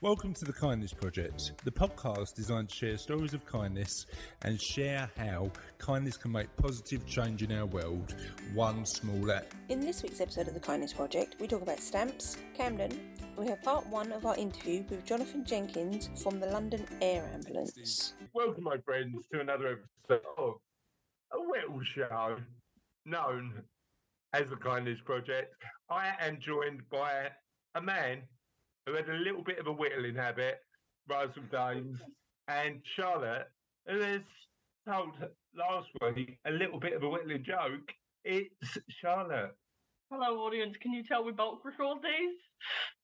Welcome to the Kindness Project, the podcast designed to share stories of kindness and share how kindness can make positive change in our world, one small act. In this week's episode of the Kindness Project, we talk about stamps, Camden, and we have part one of our interview with Jonathan Jenkins from the London Air Ambulance. Welcome, my friends, to another episode of a little show known as the Kindness Project. I am joined by a man who had a little bit of a whittling habit, Russell Dames, and Charlotte, who has told last week a little bit of a whittling joke. It's Charlotte. Hello, audience. Can you tell we bulk record these?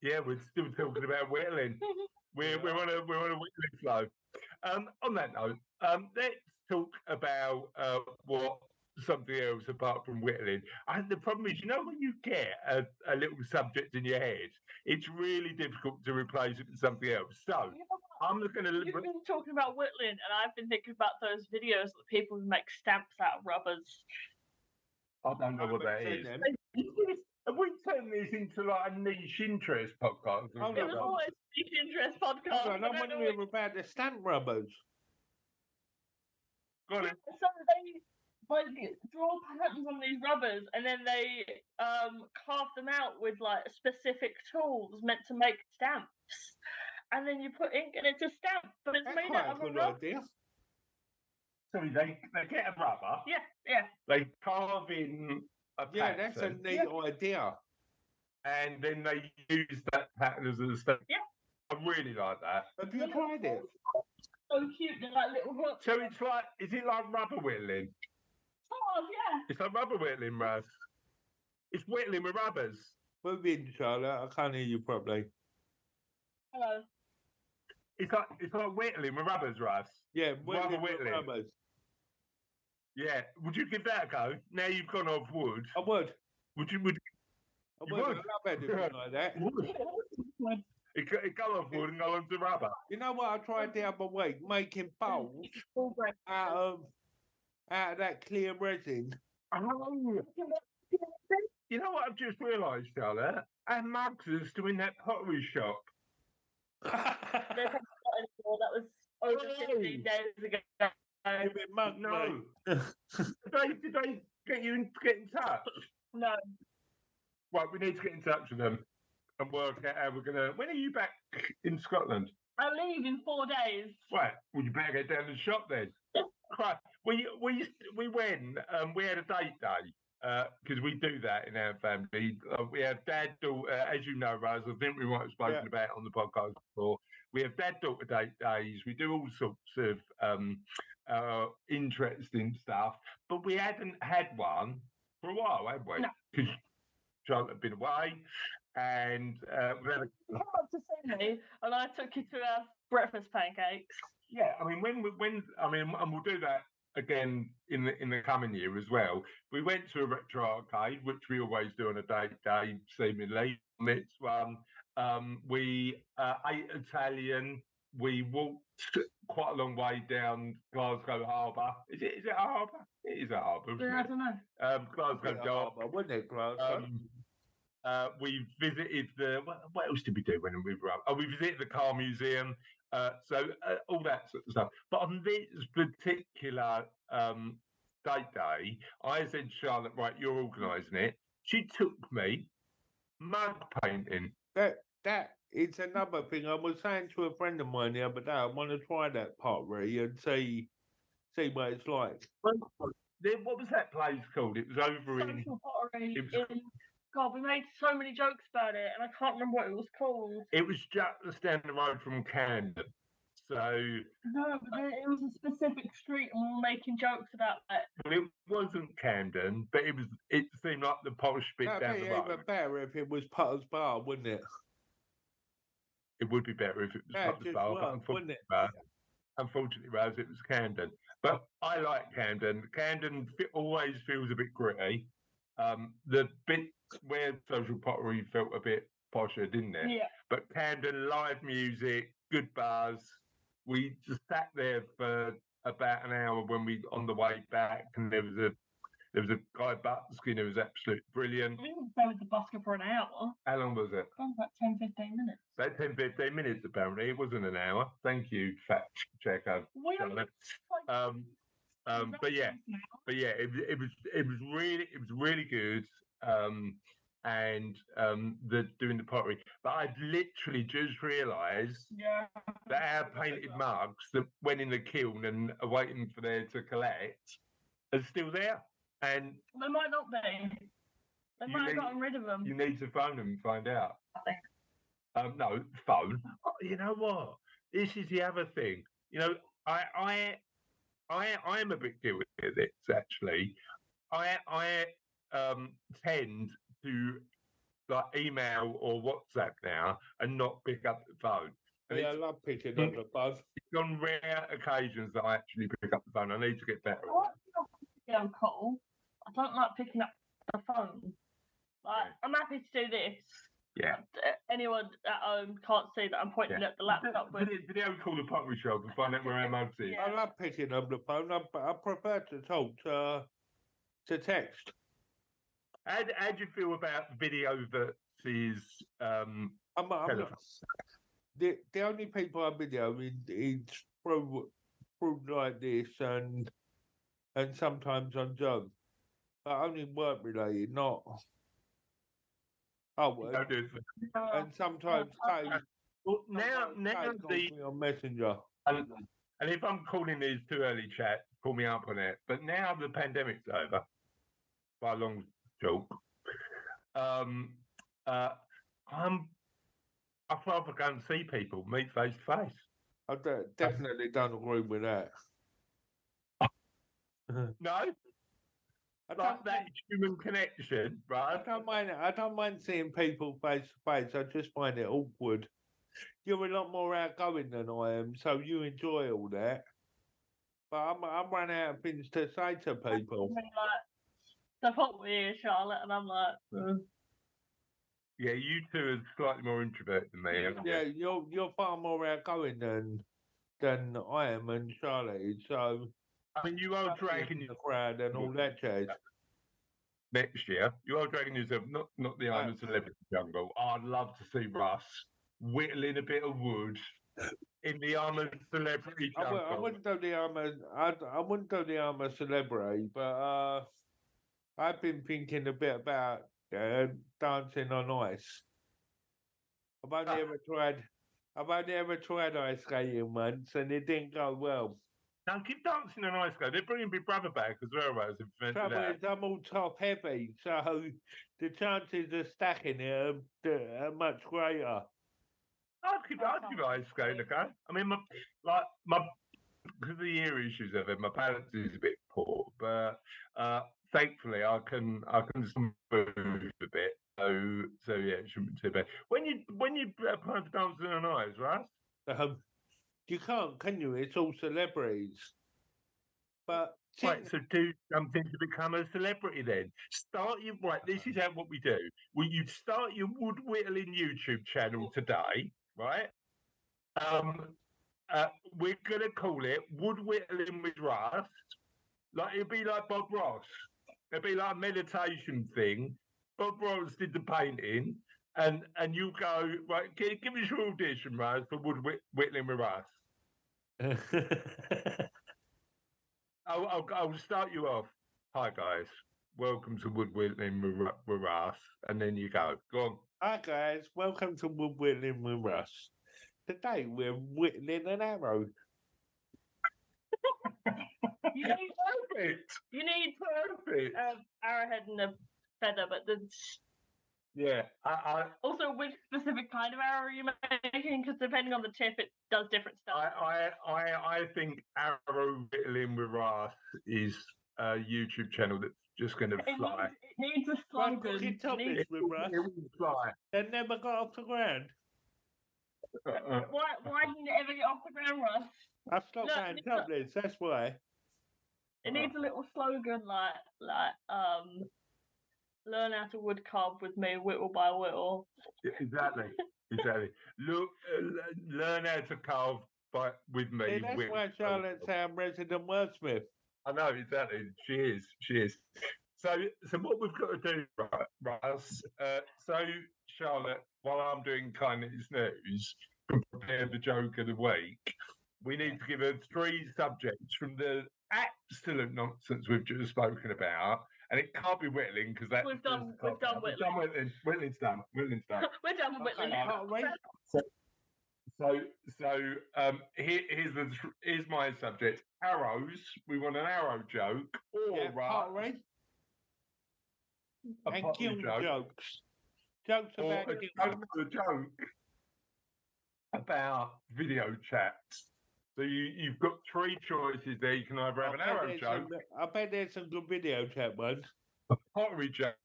Yeah, we're still talking about whittling. We're on a whittling flow. On that note, let's talk about what something else apart from whittling. And the problem is, when you get a little subject in your head, it's really difficult to replace it with something else. So I'm going to. You've been talking about whittling, and I've been thinking about those videos that people who make stamps out of rubbers. I don't know what that is. Have we turned this into like a niche interest podcast? It was always a niche interest podcast. I'm wondering about the stamp rubbers. Got it. So they draw patterns on these rubbers, and then they carve them out with like specific tools meant to make stamps. And then you put ink, and it's a stamp, but it's made out of a rubber. Idea. Sorry, they get a rubber. Yeah. They carve in a pattern. Yeah, that's a neat idea. And then they use that pattern as a stamp. Yeah. I really like that. Have you tried it? So cute, they're like little hooks. So it's like, is it like rubber whittling? Oh, yeah. It's like rubber whittling, Russ. It's whittling with rubbers. Move in, Charlotte. I can't hear you properly. Hello. It's like whittling with rubbers, Russ. Yeah, Rubber whittling. rubbers. Yeah. Would you give that a go? Now you've gone off wood. I would. Would you? I would. I love anything like that. It go off wood and go onto rubber. You know what I tried the other week? Making bowls out of that clear resin. Oh. You know what I've just realised, Charlotte? Our mugs are still in that pottery shop. They haven't got anymore. That was over 15 days ago. You've been mugged, No. mate. Did they get you to get in touch? No. Right, we need to get in touch with them and work out how we're going to... When are you back in Scotland? I leave in 4 days. Right, well, you better get down to the shop then. Right, we went, we had a date day, because we do that in our family. We have dad-daughter, as you know, Rose, I think we might have spoken about it on the podcast before. We have dad-daughter date days. We do all sorts of interesting stuff, but we hadn't had one for a while, had we? No. Because Charlotte had been away, and we had Come up to see me, and I took you to our breakfast pancakes. Yeah, I mean, and we'll do that again in the coming year as well. We went to a retro arcade, which we always do on a date day, seemingly. This one, we ate Italian. We walked quite a long way down Glasgow Harbour. Is it a harbour? It is a harbour. Yeah, I don't know. Glasgow Dock. Wasn't it, Glasgow? We visited what else did we do when we were up? Oh, we visited the car museum. So all that sort of stuff. But on this particular date day, I said, Charlotte, right, you're organising it. She took me mug painting. That is another thing. I was saying to a friend of mine the other day, I want to try that pottery and see what it's like. What was that place called? It was over Social pottery in... God, we made so many jokes about it, and I can't remember what it was called. It was just down the road from Camden. So no, but it was a specific street, and we were making jokes about it. But it wasn't Camden, but it seemed like the posh bit down the road. Even better if it was Potter's Bar, wouldn't it? It would be better if it was Potter's Bar, but unfortunately, Rose, it was Camden. But I like Camden. Camden always feels a bit gritty. The bit where social pottery felt a bit posher, didn't it? Yeah. But Camden, live music, good bars. We just sat there for about an hour when we on the way back, and there was There was a guy busking who was absolutely brilliant. We didn't stay with the busker for an hour. How long was it? About 10, 15 minutes. About 10, 15 minutes, apparently. It wasn't an hour. Thank you, fact checker. We only But yeah, it was really good. And doing the pottery, but I'd literally just realised that our painted mugs that went in the kiln and are waiting for there to collect are still there. And they might not be. They might have gotten rid of them. You need to phone them and find out. I think. No, phone. You know what? This is the other thing. You know, I am a bit guilty of this, actually. I tend to like email or WhatsApp now and not pick up the phone. And I love picking up the phone. It's on rare occasions that I actually pick up the phone. I need to get better. Video call. I don't like picking up the phone. Like, I'm happy to do this. Yeah. Anyone at home can't see that I'm pointing at the laptop with. Video call the pottery shop and find out where our mugs is. I love picking up the phone. I prefer to talk to text. How do you feel about video versus telephone? The only people I video is through like this and sometimes on Zoom, but only work related, not. And sometimes well, now on Messenger. And if I'm calling these too early, chat, call me up on it. But now the pandemic's over, by a long joke. I'd rather go and see people, meet face to face. I definitely don't agree with that. No, like that human connection, right? I don't mind seeing people face to face. I just find it awkward. You're a lot more outgoing than I am, so you enjoy all that. But I'm running out of things to say to people. Like, support me, Charlotte, and I'm like. Yeah, you two are slightly more introverted than me. Yeah, you're far more outgoing than I am and Charlotte is. So I mean, you are dragging the crowd and all that jazz. Next year, you are dragging yourself not the I'm a Celebrity Jungle. I'd love to see Russ whittling a bit of wood in the I'm a Celebrity Jungle. I wouldn't do the I wouldn't do the I'm a Celebrity, but I've been thinking a bit about dancing on ice. I've only ever tried ice skating once, and it didn't go well. Now keep dancing on ice skate. They're bringing Big Brother back as well, Rose. Trouble is, I'm all top heavy, so the chances of stacking it are much greater. I'd give ice skating a go. I mean, because of the ear issues of it, my balance is a bit poor, but thankfully I can move a bit. So yeah, it shouldn't be too bad. When you apply for dancing on ice, right? You can't, can you? It's all celebrities. But right, so do something to become a celebrity then. This is what we do. Well, you start your wood whittling YouTube channel today, right? We're gonna call it Wood Whittling with Rust. Like it'd be like Bob Ross. It'd be like a meditation thing. Bob Ross did the painting, and you go, right, give us your audition, Rust, for Wood Whittling with Rust. I'll start you off. Hi guys, welcome to Wood Whittling with Russ, and then you go on. Hi guys, welcome to Wood Whittling with Russ. Today we're whittling an arrow. You need perfect. Arrowhead and a feather, but yeah. Also, which specific kind of arrow you're making, because depending on the tip, it does different stuff. I think Arrow Whittling with Russ is a YouTube channel that's just going to fly. It needs a slogan. It will fly. They never got off the ground. Why didn't it ever get off the ground, Russ? I stopped going topless, that's why. It needs a little slogan like learn how to wood carve with me, whittle by whittle. Exactly. Look, learn how to carve with me. Yeah, that's why Charlotte's our resident wordsmith. I know, exactly. She is. So what we've got to do, Russ, so Charlotte, while I'm doing Kindness News, to prepare the joke of the week, we need to give her 3 subjects from the absolute nonsense we've just spoken about. And it can't be whittling because that's We've done whittling. We've done whittling. Whittling's done. Whittling's done. We're done with whittling. Here's my subject: arrows. We want an arrow joke, or pottery. a And pottery kiln joke, jokes. Jokes or about a joke about video chats. So you've got 3 choices there. You can either have an arrow joke, I bet there's some good video chat ones. a pottery joke,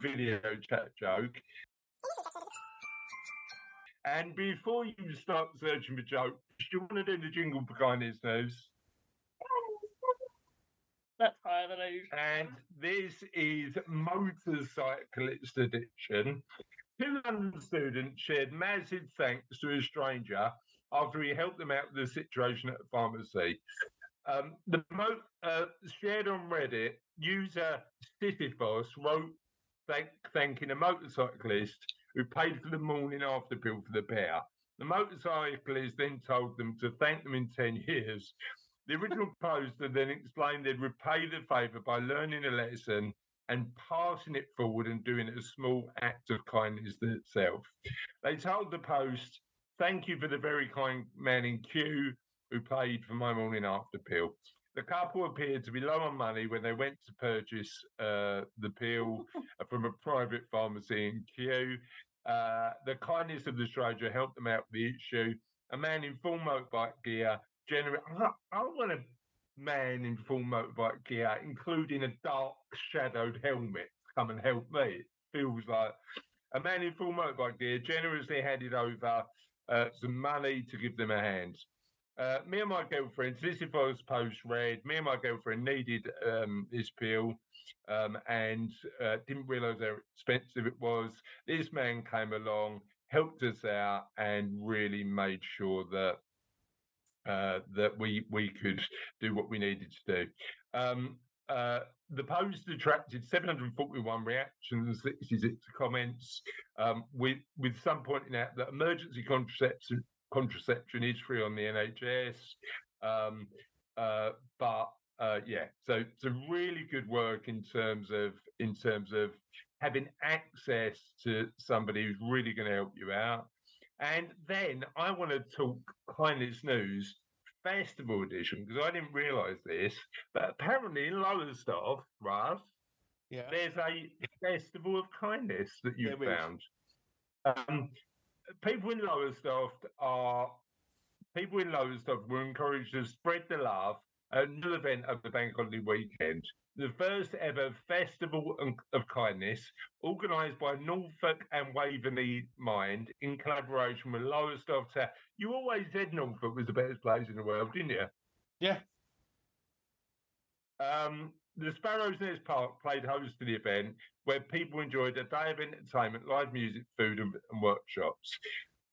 video chat joke. And before you start searching for jokes, do you want to do the jingle for Kindness News? That's higher than I usually. And this is Motorcyclist Edition. 2 London students shared massive thanks to a stranger after he helped them out with the situation at the pharmacy. Shared on Reddit, user Sisyphos wrote thanking a motorcyclist who paid for the morning after pill for the bear. The motorcyclist then told them to thank them in 10 years. The original poster then explained they'd repay the favour by learning a lesson and passing it forward and doing a small act of kindness itself. They told the post, "Thank you for the very kind man in queue who paid for my morning after pill." The couple appeared to be low on money when they went to purchase the pill from a private pharmacy in Kew. The kindness of the stranger helped them out with the issue. A man in full motorbike gear, I want a man in full motorbike gear, including a dark shadowed helmet, come and help me. It feels like a man in full motorbike gear generously handed over some money to give them a hand. Me and my girlfriend, Sisyphos post read, me and my girlfriend needed this pill and didn't realise how expensive it was. This man came along, helped us out, and really made sure that that we could do what we needed to do. The post attracted 741 reactions and 66 comments, with some pointing out that emergency contraception is free on the NHS. So some really good work in terms of having access to somebody who's really going to help you out. And then I want to talk Kindness News Festival Edition, because I didn't realise this, but apparently in Lowestoft, Russ, there's a Festival of Kindness that you found. People in Lowestoft were encouraged to spread the love at a new event of the Bank Holiday weekend. The first ever Festival of Kindness, organised by Norfolk and Waveney Mind in collaboration with Lowestoft. You always said Norfolk was the best place in the world, didn't you? Yeah. The Sparrow's Nest Park played host to the event, where people enjoyed a day of entertainment, live music, food and workshops.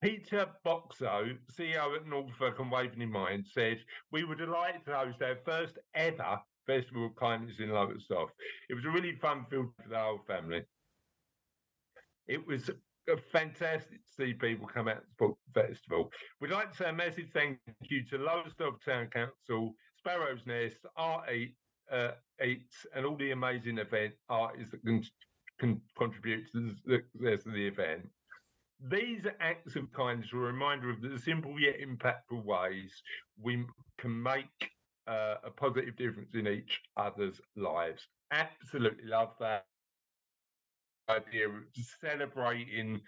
Peter Boxo, CEO at Norfolk and Waveney Mind, said, "We were delighted to host our first ever Festival of Kindness in Lowestoft. It was a really fun field for the whole family. It was fantastic to see people come out to support the festival. We'd like to say a massive thank you to Lowestoft Town Council, Sparrow's Nest, Art Eats, and all the amazing event artists that can contribute to the success of the event. These acts of kindness are a reminder of the simple yet impactful ways we can make a positive difference in each other's lives." Absolutely love that idea of celebrating,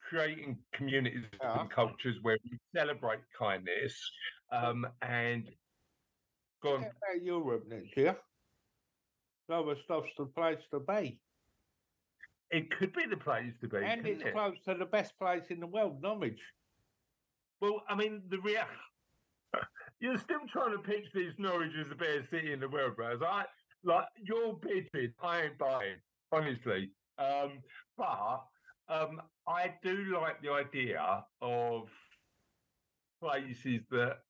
creating communities and cultures where we celebrate kindness. And go on. What about Europe next year? Lowestoft's the place to be. It could be the place to be. And it's close to the best place in the world, Norwich. Well, I mean, you're still trying to pitch this Norwich as the best city in the world, Braz. You're pitching, I ain't buying, honestly. But I do like the idea of places that,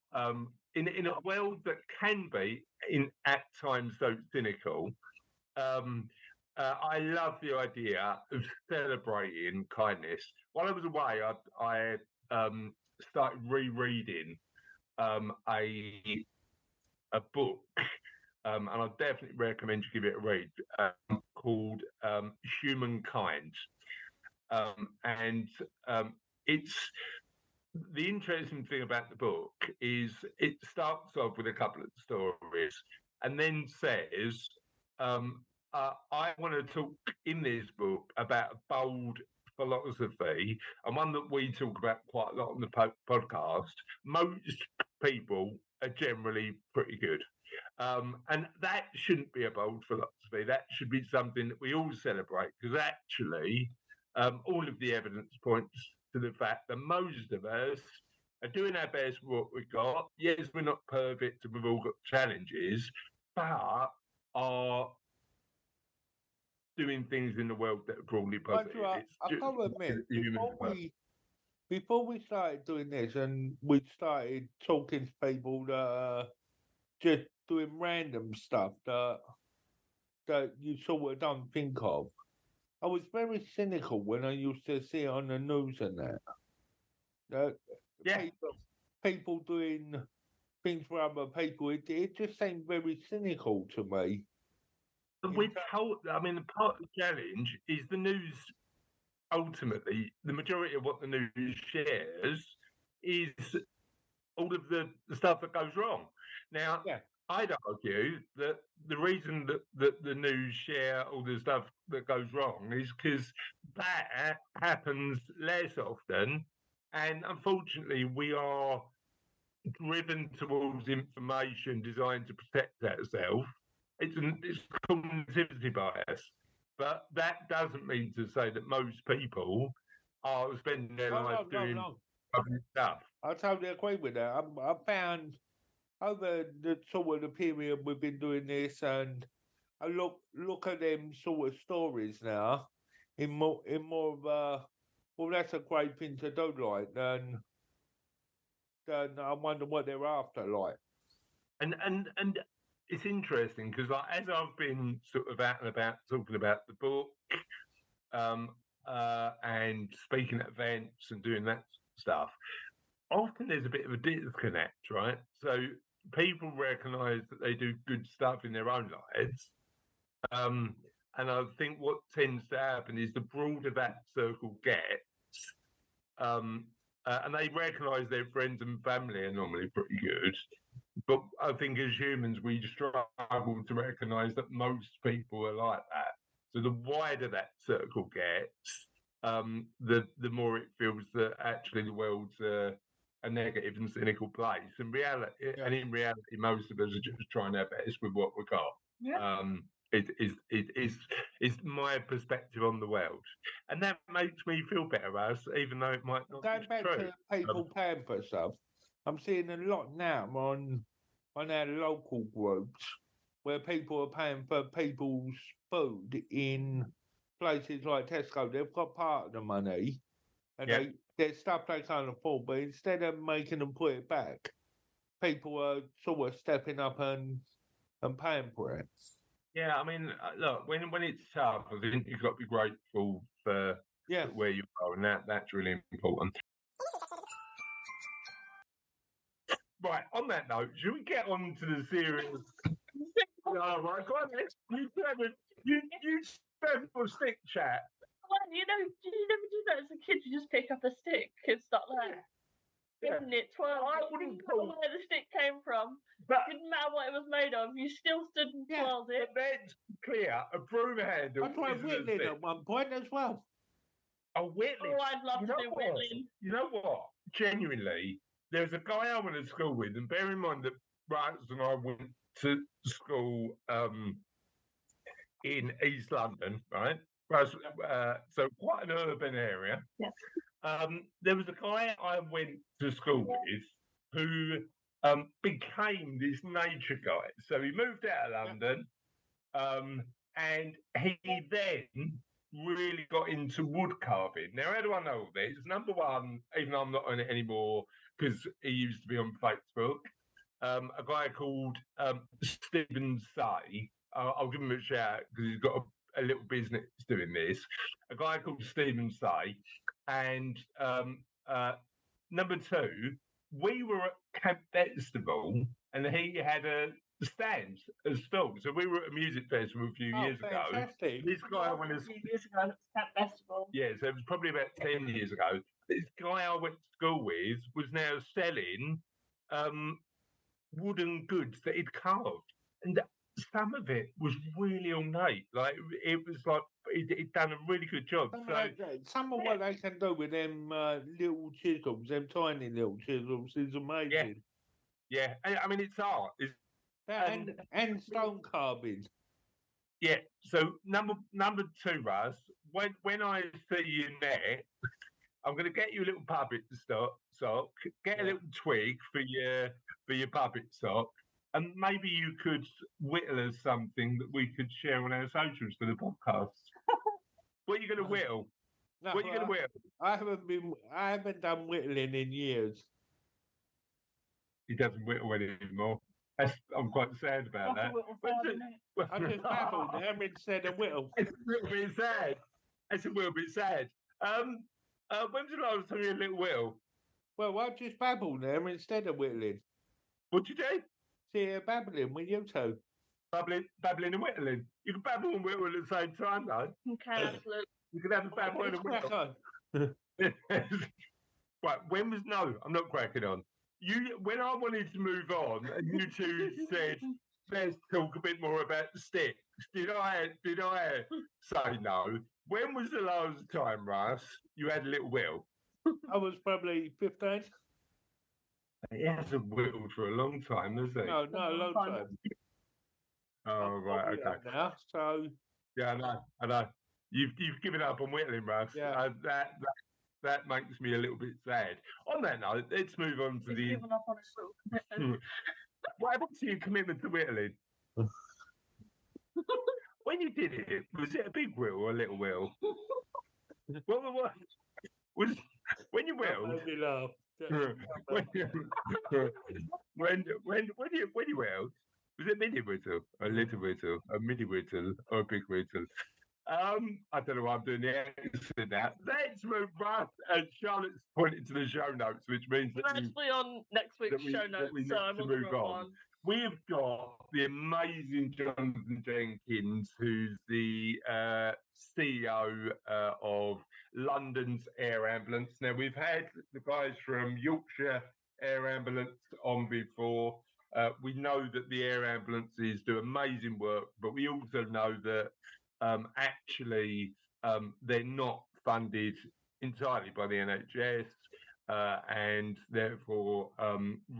in a world that can be at times so cynical, I love the idea of celebrating kindness. While I was away, I started rereading a book, and I definitely recommend you give it a read, called Humankind. And it's the interesting thing about the book is it starts off with a couple of stories and then says, I want to talk in this book about a bold philosophy and one that we talk about quite a lot on the podcast. Most people are generally pretty good. And that shouldn't be a bold philosophy. That should be something that we all celebrate because actually, all of the evidence points to the fact that most of us are doing our best with what we've got. Yes, we're not perfect and we've all got challenges, but are doing things in the world that are broadly positive. I can't admit, before we started doing this and we started talking to people that are just doing random stuff that you sort of don't think of, I was very cynical when I used to see it on the news and that. Yeah. People doing things for other people, it just seemed very cynical to me. But we're told, I mean, the part of the challenge is the news, ultimately, the majority of what the news shares is all of the stuff that goes wrong. Now, I'd argue that the reason that the news share all the stuff that goes wrong is because that happens less often. And unfortunately, we are driven towards information designed to protect ourselves. It's cognitivity bias. But that doesn't mean to say that most people are spending their life doing stuff. I totally agree with that. I found over the sort of the period we've been doing this, and I look at them sort of stories now in more of a, well, that's a great thing to do, like, than I wonder what they're after, like. And it's interesting because as I've been sort of out and about talking about the book, and speaking at events and doing that stuff, often there's a bit of a disconnect, right? So people recognise that they do good stuff in their own lives. And I think what tends to happen is the broader that circle gets, and they recognise their friends and family are normally pretty good. But I think as humans, we struggle to recognise that most people are like that. So the wider that circle gets, the more it feels that actually the world's a negative and cynical place. And in reality, most of us are just trying our best with what we got. Yeah. It is my perspective on the world, and that makes me feel better, Russ, even though it might not Going be back true. to people paying for stuff, I'm seeing a lot now on our local groups where people are paying for people's food in places like Tesco. They've got part of the money, and there's stuff they can't afford, but instead of making them put it back, people are sort of stepping up and paying for it. Yeah, I mean, look, when it's tough, I think you've got to be grateful for where you are, and that's really important. Right, on that note, should we get on to the serious? Oh, right, go on, let's. You spend for stick chat. Well, you never do that as a kid. You just pick up a stick and start there. Isn't it? 12. I wouldn't know where the stick came from. But didn't matter what it was made of. You still stood and twirled it. But that's clear. A broom handle. I tried whittling at one point as well. A whittling? Oh, I'd love to do whittling. You know what? Genuinely, there's a guy I went to school with, and bear in mind that Russ and I went to school in East London, right? So quite an urban area. Yes. There was a guy I went to school with who became this nature guy. So he moved out of London, and he then really got into wood carving. Now, how do I know this? Number one, even though I'm not on it anymore because he used to be on Facebook, a guy called Stephen Say. I'll give him a shout because he's got a little business doing this. A guy called Stephen Say, and number two, we were at Camp Festival, and he had a stand, a stall. So we were at a music festival a few years ago. Fantastic. This guy went a few years ago at Camp Festival. yeah, so it was probably about 10 years ago. This guy I went to school with was now selling wooden goods that he'd carved. And some of it was really ornate. Like, it was like he'd done a really good job. Some of what they can do with them little chisels, them tiny little chisels, is amazing. Yeah, I mean, it's art. And stone carving. Yeah. So number two, Russ. When I see you there, I'm going to get you a little puppet sock. Get a little twig for your puppet sock, and maybe you could whittle us something that we could share on our socials for the podcast. What are you going to whittle? No, what are you going to whittle? I haven't done whittling in years. He doesn't whittle anymore. I'm quite sad about that. I just babbled there instead of whittle. It's a little bit sad. It's a little bit sad. When was the last time you had a little whittle? Well, I just babbled there instead of whittling. What'd you do? See, babbling with you two. Babbling and whittling. You can babble and whittle at the same time, though. Okay, absolutely. You can have a babble and a whittle. Right, no, I'm not cracking on. When I wanted to move on, and you two said, let's talk a bit more about the sticks. Did I say no? When was the last time, Russ, you had a little whittle? I was probably 15. He hasn't whittled for a long time, has he? No, a long time. Oh, right, okay. Now, so yeah, I know. You've given up on whittling, Russ. Yeah. That makes me a little bit sad. On that note, let's move on to He's given up on his little commitment. What happened to your commitment to whittling? When you did it, was it a big whittle or a little whittle? What was when you whittled? made me laugh. when you whittled, was it mini whittle, a little whittle, a mini whittle, or a big whittle? I don't know why I'm doing the accent now. Let's move right. Charlotte's pointed to the show notes, which means We're actually on next week's show notes, so I'm on the wrong one. We've got the amazing Jonathan Jenkins, who's the CEO of London's Air Ambulance. Now, we've had the guys from Yorkshire Air Ambulance on before. We know that the air ambulances do amazing work, but we also know that actually they're not funded entirely by the NHS and therefore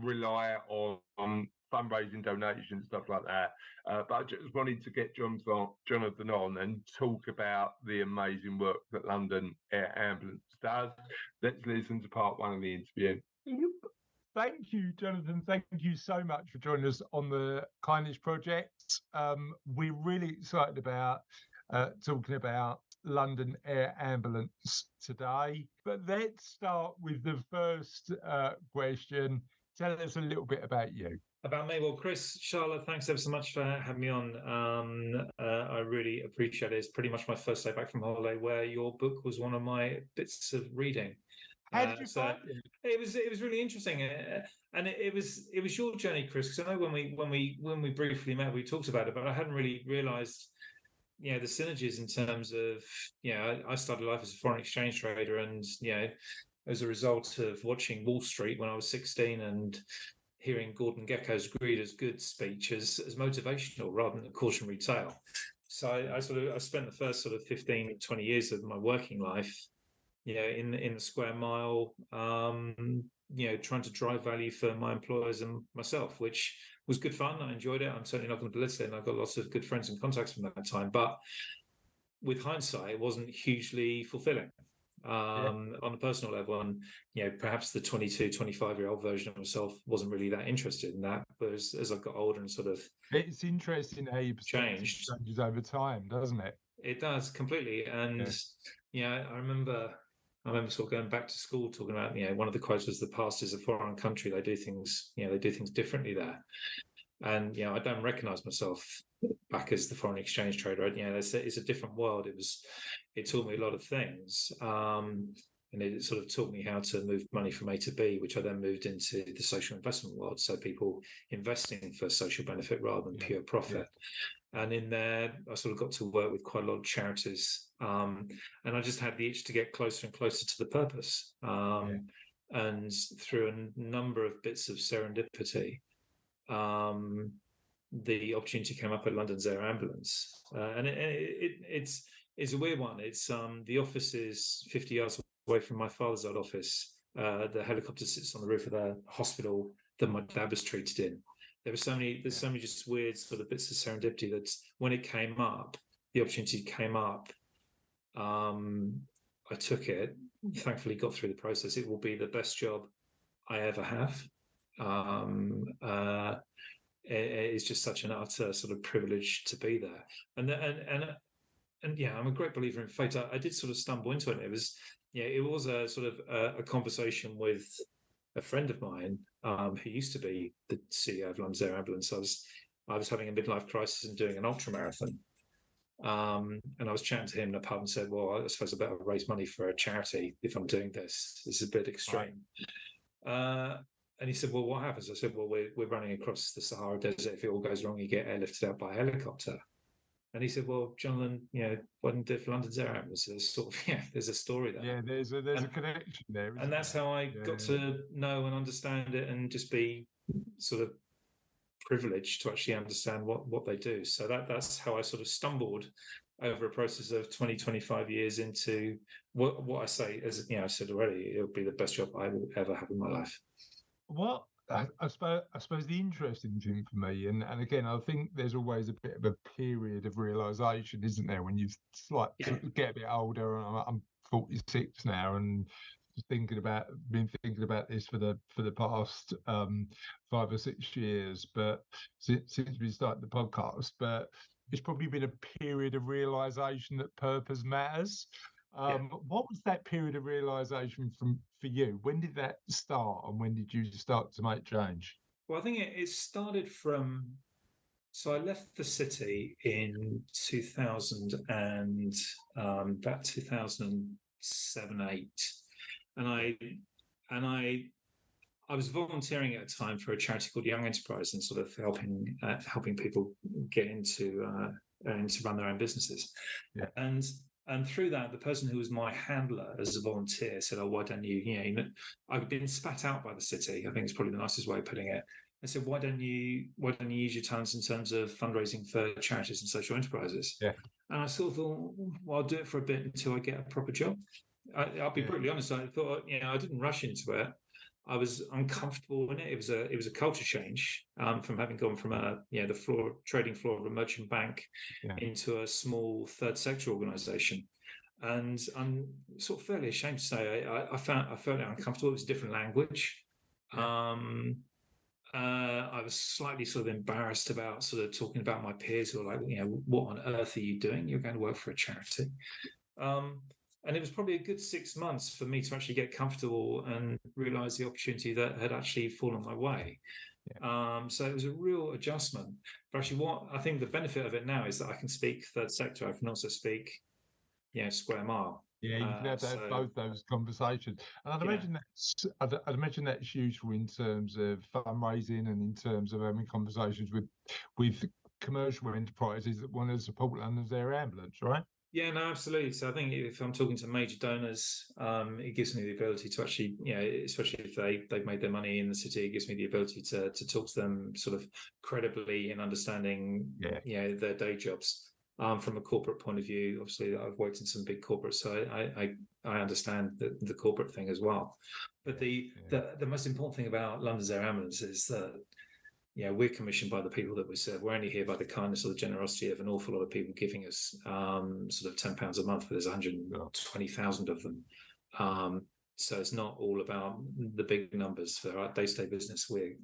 rely on fundraising, donations, stuff like that. But I just wanted to get Jonathan on and talk about the amazing work that London Air Ambulance does. Let's listen to part one of the interview. Thank you, Jonathan. Thank you so much for joining us on the Kindness Project. We're really excited about talking about London Air Ambulance today. But let's start with the first question. Tell us a little bit about you. About me? Well, Chris, Charlotte, thanks ever so much for having me on. I really appreciate it. It's pretty much my first day back from holiday where your book was one of my bits of reading. How did you find it? It was really interesting, and it was your journey, Chris. Because I know when we briefly met, we talked about it, but I hadn't really realised, the synergies in terms of, I started life as a foreign exchange trader, and as a result of watching Wall Street when I was 16 and hearing Gordon Gekko's "Greed is Good" speech as motivational rather than a cautionary tale. So I spent the first sort of 15, 20 years of my working life, in the square mile, trying to drive value for my employers and myself, which was good fun. I enjoyed it. I'm certainly not going to belittle it, and I've got lots of good friends and contacts from that time. But with hindsight, it wasn't hugely fulfilling on a personal level. And, perhaps the 22, 25-year-old version of myself wasn't really that interested in that. But as I've got older and sort of... It's interesting how you changes over time, doesn't it? It does, completely. And, I remember sort of going back to school talking about, one of the quotes was, "The past is a foreign country. They do things differently there." And I don't recognise myself back as the foreign exchange trader. It's a different world. It taught me a lot of things, and it sort of taught me how to move money from A to B, which I then moved into the social investment world. So people investing for social benefit rather than pure profit. And in there, I sort of got to work with quite a lot of charities, and I just had the itch to get closer and closer to the purpose. And through a number of bits of serendipity, the opportunity came up at London's Air Ambulance, and it's a weird one. It's the office is 50 yards away from my father's old office. The helicopter sits on the roof of the hospital that my dad was treated in. There's so many just weird sort of bits of serendipity that when it came up, the opportunity came up. I took it. Thankfully, got through the process. It will be the best job I ever have. It's just such an utter sort of privilege to be there. And I'm a great believer in fate. I did sort of stumble into it. It was a sort of a conversation with a friend of mine who used to be the CEO of London's Air Ambulance. I was having a midlife crisis and doing an ultra marathon. And I was chatting to him in a pub and said, well, I suppose I better raise money for a charity if I'm doing this. This is a bit extreme. And he said, well, what happens? I said, well, we're running across the Sahara Desert. If it all goes wrong, you get airlifted out by a helicopter. And he said, well, Jonathan, why didn't do it for London's Air Ambulance? There's sort of, there's a story there. Yeah, there's a connection there. And that's how I got to know and understand it and just be sort of privileged to actually understand what they do. So that's how I sort of stumbled over a process of 25 years into what I say, as I said already, it'll be the best job I will ever have in my life. Well, I suppose the interesting thing for me, and again, I think there's always a bit of a period of realization, isn't there, when you get a bit older. And I'm 46 now, and been thinking about this for the past 5 or 6 years, but since we started the podcast. But it's probably been a period of realization that purpose matters. What was that period of realization for you? When did that start, and when did you start to make change? Well, I think it started from. So I left the city in 2000 and about 2007, 8, and I was volunteering at a time for a charity called Young Enterprise and sort of helping people get into run their own businesses. And through that, the person who was my handler as a volunteer said, "Oh, why don't you? I've been spat out by the city. I think it's probably the nicest way of putting it." I said, "Why don't you use your talents in terms of fundraising for charities and social enterprises?" Yeah. And I sort of thought, well, I'll do it for a bit until I get a proper job. I'll be brutally honest. I thought, I didn't rush into it. I was uncomfortable in it. It was a culture change from having gone from the trading floor of a merchant bank into a small third sector organisation, and I'm sort of fairly ashamed to say I felt it uncomfortable. It was a different language. I was slightly sort of embarrassed about sort of talking about my peers who were like, what on earth are you doing? You're going to work for a charity. And it was probably a good 6 months for me to actually get comfortable and realise the opportunity that had actually fallen my way. So it was a real adjustment. But actually, what I think the benefit of it now is that I can speak third sector. I can also speak, square mile. Yeah, you can have both those conversations. And I'd imagine that's useful in terms of fundraising and in terms of having conversations with commercial enterprises that want to support London's Air Ambulance, right? Yeah, no, absolutely. So I think if I'm talking to major donors, it gives me the ability to actually, especially if they've made their money in the city, it gives me the ability to talk to them sort of credibly and understanding, their day jobs. From a corporate point of view, obviously I've worked in some big corporates, so I understand the corporate thing as well. But the most important thing about London's Air Ambulance is that we're commissioned by the people that we serve. We're only here by the kindness or the generosity of an awful lot of people giving us sort of £10 a month. There's 120,000 of them. So it's not all about the big numbers. For our day-to-day business, we're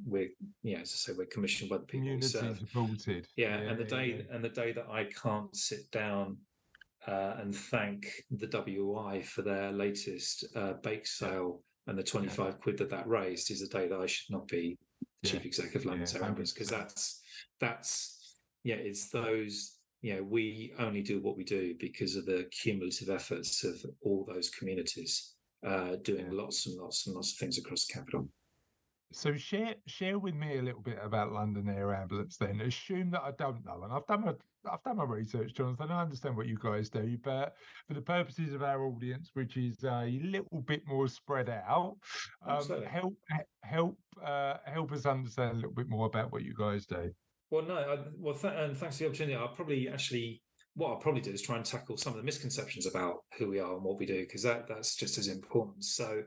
as I say, we're commissioned by the people we serve. Supported. And the day that I can't sit down and thank the WI for their latest bake sale and the 25 quid that raised is the day that I should not be chief executive of London's Air Ambulance, because it's those. We only do what we do because of the cumulative efforts of all those communities doing lots and lots and lots of things across the capital. So share with me a little bit about London Air Ambulance then. Assume that I don't know, and I've done my research, Jonathan. I understand what you guys do, but for the purposes of our audience, which is a little bit more spread out, help us understand a little bit more about what you guys do. Well, and thanks for the opportunity. What I'll probably do is try and tackle some of the misconceptions about who we are and what we do, because that's just as important. So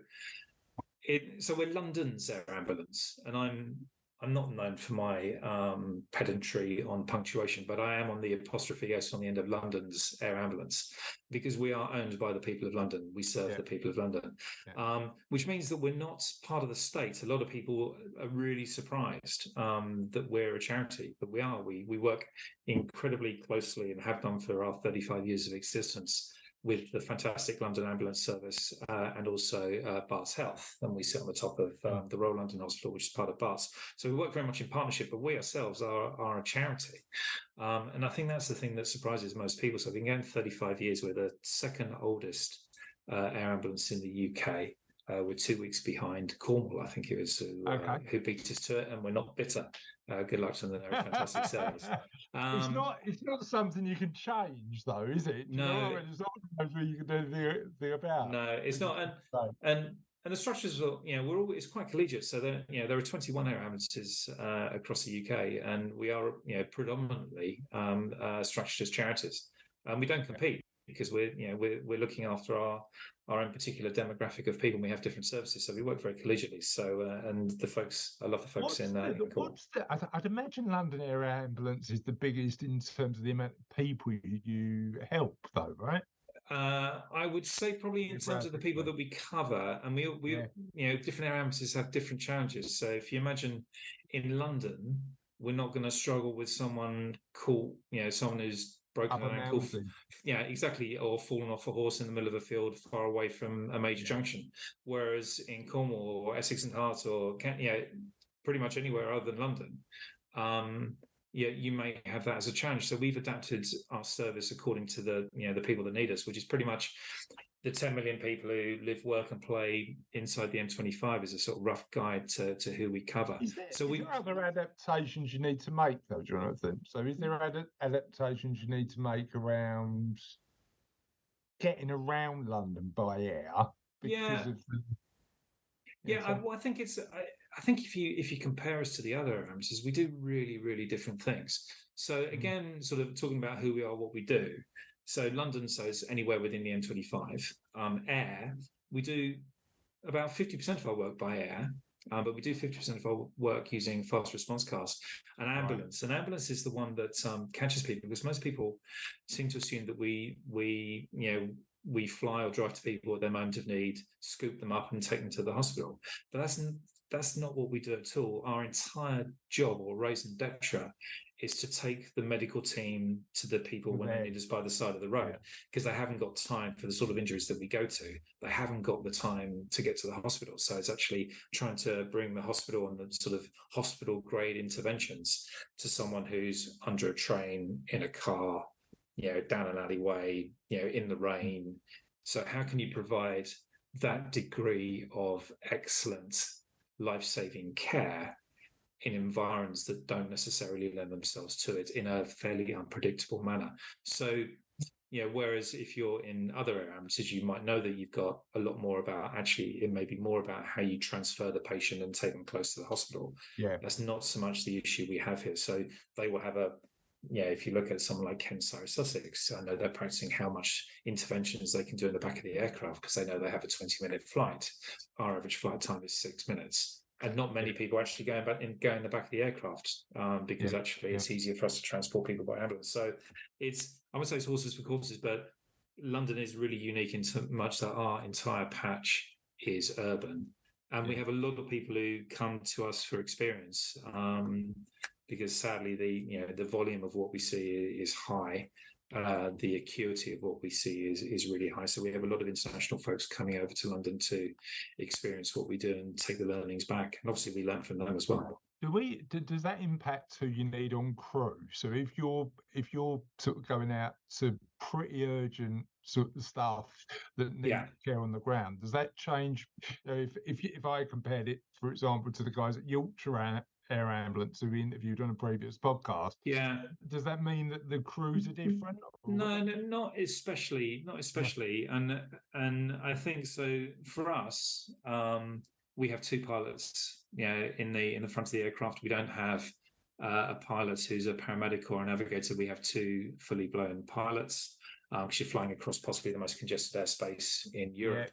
we're London's Air Ambulance, and I'm not known for my pedantry on punctuation, but I am on the apostrophe S on the end of London's Air Ambulance, because we are owned by the people of London. We serve the people of London, which means that we're not part of the state. A lot of people are really surprised that we're a charity, but we are. We work incredibly closely and have done for our 35 years of existence with the fantastic London Ambulance Service and also Barts Health. And we sit on the top of the Royal London Hospital, which is part of Barts. So we work very much in partnership, but we ourselves are a charity. And I think that's the thing that surprises most people. So we've been going 35 years. We're the second oldest air ambulance in the UK. We're 2 weeks behind Cornwall, I think it was, who beat us to it, and we're not bitter. Good luck to them. They're a fantastic service. It's not something you can change, though, is it? No, it's not something you can do anything about. No, it's not. And the structures are, it's quite collegiate. So there are 21 air ambulances across the UK, and we are, predominantly structured as charities, and we don't compete because we're looking after our own particular demographic of people. We have different services, so we work very collegiately. So and I love the folks in I'd imagine London Air Ambulance is the biggest in terms of the amount of people you help, though, right? I would say probably in terms of the people that we cover, and we different air ambulances have different challenges. So if you imagine in London, we're not going to struggle with someone someone who's broken an ankle, exactly, or fallen off a horse in the middle of a field far away from a major junction. Whereas in Cornwall or Essex and Hart or pretty much anywhere other than London, you may have that as a challenge. So we've adapted our service according to the people that need us, which is pretty much the 10 million people who live, work, and play inside the M25 is a sort of rough guide to who we cover. Is there other adaptations you need to make, though, Jonathan? So is there adaptations you need to make around getting around London by air? I think if you compare us to the other ambulances, we do really, really different things. So again, sort of talking about who we are, what we do. So London, is anywhere within the M25. Air, we do about 50% of our work by air, but we do 50% of our work using fast response cars. An ambulance is the one that catches people, because most people seem to assume that we fly or drive to people at their moment of need, scoop them up and take them to the hospital. But that's not what we do at all. Our entire job, or raison d'etre, is to take the medical team to the people when they need us by the side of the road, because they haven't got time for the sort of injuries that we go to. They haven't got the time to get to the hospital. So it's actually trying to bring the hospital and the sort of hospital grade interventions to someone who's under a train, in a car, down an alleyway, in the rain. So how can you provide that degree of excellent life-saving care in environs that don't necessarily lend themselves to it in a fairly unpredictable manner? So, whereas if you're in other air ambulances, you might know that you've got a lot more about, it may be more about how you transfer the patient and take them close to the hospital. That's not so much the issue we have here. So they will have if you look at someone like Ken Sussex, I know they're practicing how much interventions they can do in the back of the aircraft, because they know they have a 20-minute flight. Our average flight time is 6 minutes. And not many people actually go in the back of the aircraft, because it's easier for us to transport people by ambulance. So I would say it's horses for courses, but London is really unique in so much that our entire patch is urban. And we have a lot of people who come to us for experience, because sadly the volume of what we see is high. the acuity of what we see is really high. So we have a lot of international folks coming over to London to experience what we do and take the learnings back. And obviously we learn from them as well. Does that impact who you need on crew? So if you're sort of going out to pretty urgent sort of stuff that needs care on the ground, does that change? If I compared it, for example, to the guys at Yorkshire Air Ambulance who we interviewed on a previous podcast, does that mean that the crews are different? No, not especially. And I think so for us. We have two pilots, in the front of the aircraft. We don't have a pilot who's a paramedic or a navigator. We have two fully blown pilots, because you're flying across possibly the most congested airspace in Europe.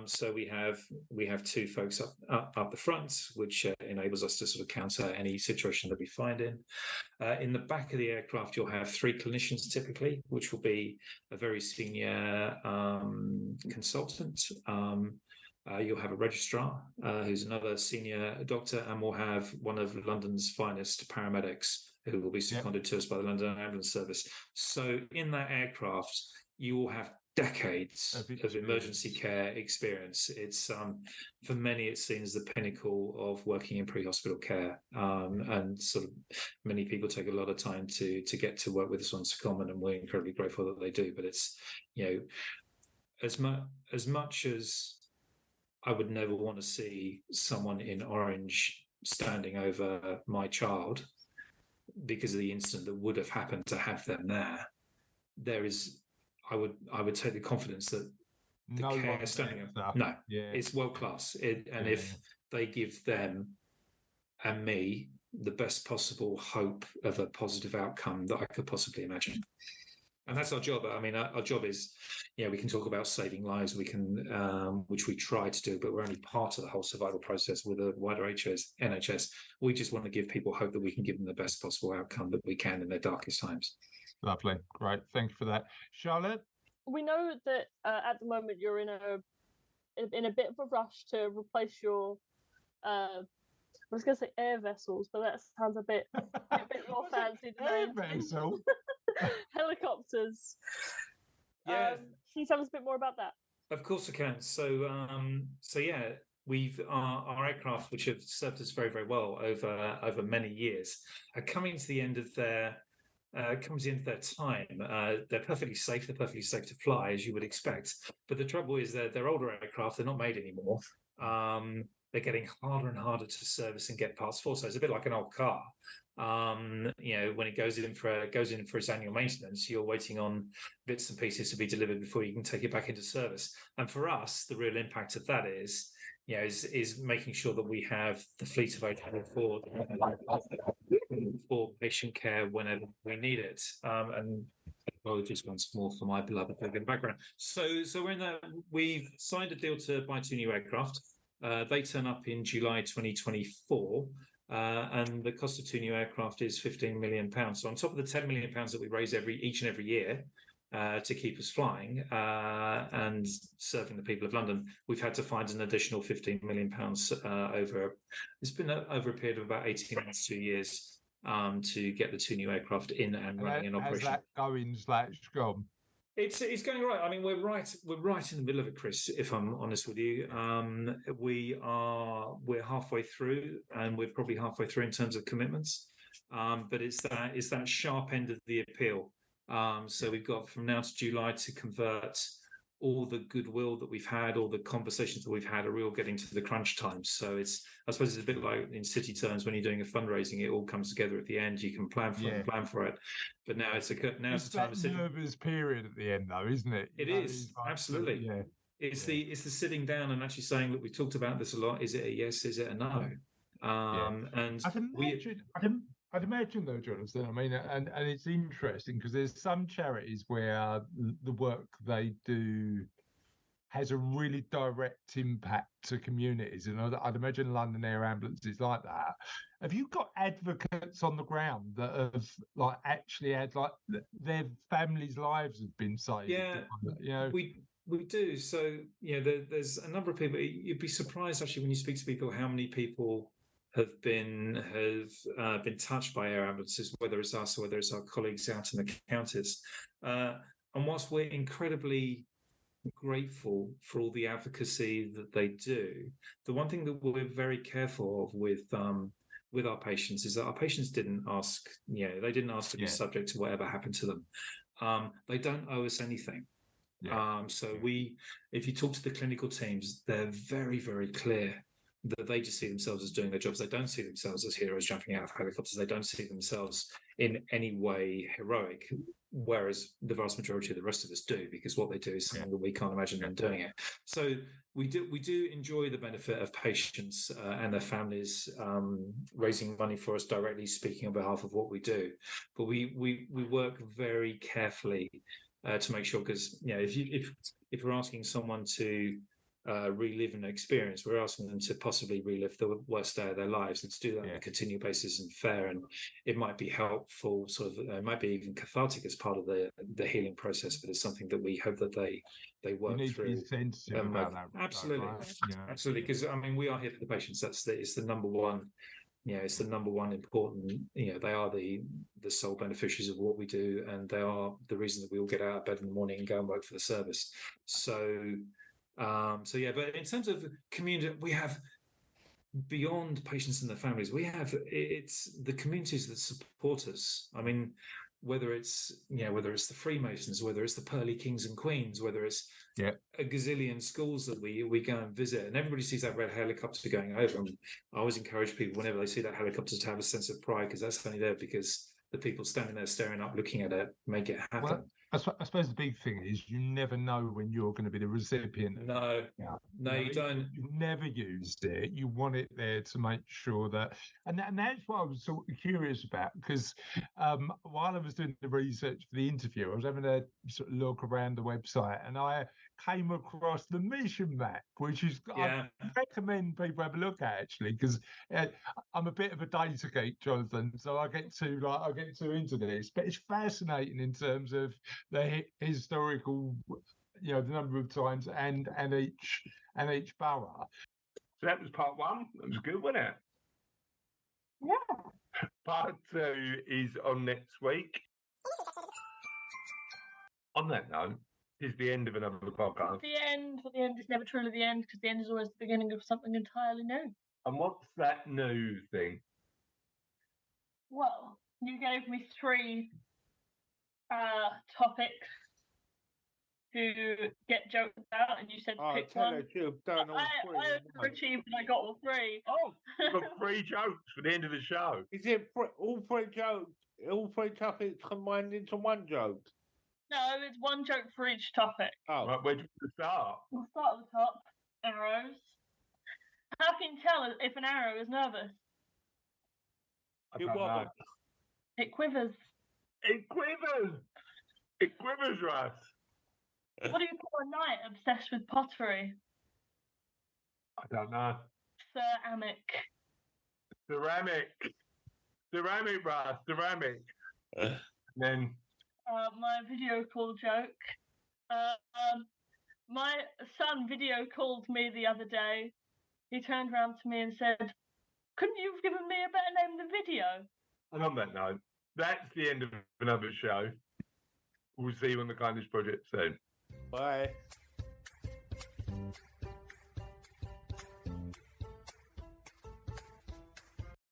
So we have two folks up the front, which enables us to sort of counter any situation that we find in. In the back of the aircraft, you'll have three clinicians typically, which will be a very senior consultant. You'll have a registrar who's another senior doctor, and we'll have one of London's finest paramedics who will be seconded to us by the London Ambulance Service. So in that aircraft, you will have decades of emergency care experience. It's for many, it's seen as the pinnacle of working in pre-hospital care, and sort of many people take a lot of time to get to work with us on secondment, and we're incredibly grateful that they do. But it's as much as I would never want to see someone in orange standing over my child because of the incident that would have happened to have them there is, I would take the confidence that the care standing up. It's world class. If they give them and me the best possible hope of a positive outcome that I could possibly imagine. And that's our job. I mean, our job is, we can talk about saving lives, we can, which we try to do, but we're only part of the whole survival process with a wider NHS. We just want to give people hope that we can give them the best possible outcome that we can in their darkest times. Lovely. Great. Thank you for that. Charlotte? We know that at the moment you're in a bit of a rush to replace your I was going to say air vessels, but that sounds a bit more fancy. Air vessel? Helicopters. Can you tell us a bit more about that? Of course I can. So we've our aircraft, which have served us very, very well over many years, are coming to the end of their time. They're perfectly safe. They're perfectly safe to fly, as you would expect. But the trouble is they're older aircraft. They're not made anymore. They're getting harder and harder to service and get parts for. So it's a bit like an old car. When it goes in for its annual maintenance, you're waiting on bits and pieces to be delivered before you can take it back into service. And for us, the real impact of that is making sure that we have the fleet available for patient care whenever we need it. And apologies once more for my beloved in the background. So we're in that. We've signed a deal to buy two new aircraft. They turn up in July 2024. And the cost of two new aircraft is £15 million. So on top of the £10 million that we raise each and every year to keep us flying and serving the people of London, we've had to find an additional £15 million over a period of about 18 months, 2 years to get the two new aircraft in and running in operation. How's that going/gone? It's going right. I mean, we're right in the middle of it, Chris. If I'm honest with you, we're halfway through, and we're probably halfway through in terms of commitments. But it's that sharp end of the appeal. So we've got from now to July to convert all the goodwill that we've had, all the conversations that we've had are real getting to the crunch time. So I suppose it's a bit like in city terms when you're doing a fundraising, it all comes together at the end. You can plan for it, but now it's the time of nervous period at the end, though, isn't it? It is absolutely. Yeah. It's the sitting down and actually saying, look, we talked about this a lot. Is it a yes? Is it a no? And I'd imagine though, Jonathan, I mean, and it's interesting because there's some charities where the work they do has a really direct impact to communities. And I'd imagine London Air Ambulance is like that. Have you got advocates on the ground that have actually had their families' lives have been saved? Yeah, we do. So, there's a number of people. You'd be surprised actually when you speak to people how many people have been touched by air ambulances, whether it's us or whether it's our colleagues out in the counties. And whilst we're incredibly grateful for all the advocacy that they do, the one thing that we're very careful of with our patients is that our patients didn't ask, they didn't ask to be subject to whatever happened to them. They don't owe us anything. If you talk to the clinical teams, they're very, very clear that they just see themselves as doing their jobs. They don't see themselves as heroes jumping out of helicopters. They don't see themselves in any way heroic, whereas the vast majority of the rest of us do, because what they do is something that we can't imagine them doing it. So we do enjoy the benefit of patients and their families raising money for us directly, speaking on behalf of what we do. But we work very carefully to make sure, because if we're asking someone to relive an experience, we're asking them to possibly relive the worst day of their lives, and to do that on a continual basis and fair. And it might be helpful, it might be even cathartic as part of the healing process, but it's something that we hope that they work you need through. To be sensitive about that. Absolutely, right? Absolutely, because we are here for the patients. It's the number one. It's the number one important. They are the sole beneficiaries of what we do, and they are the reason that we all get out of bed in the morning and go and work for the service. But in terms of community, we have, beyond patients and their families, it's the communities that support us. I mean, whether it's the Freemasons, whether it's the Pearly Kings and Queens, whether it's a gazillion schools that we go and visit, and everybody sees that red helicopter going over. And I always encourage people, whenever they see that helicopter, to have a sense of pride, because that's only there because the people standing there staring up, looking at it, make it happen. Well, I suppose the big thing is you never know when you're going to be the recipient. No, you don't. You've never used it. You want it there to make sure that, and that's what I was sort of curious about, because while I was doing the research for the interview, I was having a sort of look around the website, and I came across the mission map, which is I recommend people have a look at, actually, because I'm a bit of a data geek, Jonathan, so I get too into this, but it's fascinating in terms of the historical, the number of times and each borough. So that was part one. That was good, wasn't it? Yeah. Part two is on next week. On that note, is the end of another podcast. The end, but the end is never truly the end, because the end is always the beginning of something entirely new. And what's that new thing? Well, you gave me 3 topics to get jokes out, and you said pick one. You've done all 3. I overachieved and I got all 3. Oh, you've got 3 jokes for the end of the show. Is it all 3 jokes, all 3 topics combined into one joke? No, it's 1 joke for each topic. Oh. Right, where do you start? We'll start at the top. Arrows. How can you tell if an arrow is nervous? I don't know. It quivers. It quivers! It quivers, Russ. What do you call a knight obsessed with pottery? I don't know. Ceramic. Ceramic, Russ. Ceramic. And then... my video call joke. My son video called me the other day. He turned around to me and said, "Couldn't you have given me a better name than video?" And on that note, that's the end of another show. We'll see you on the Kindness Project soon. Bye.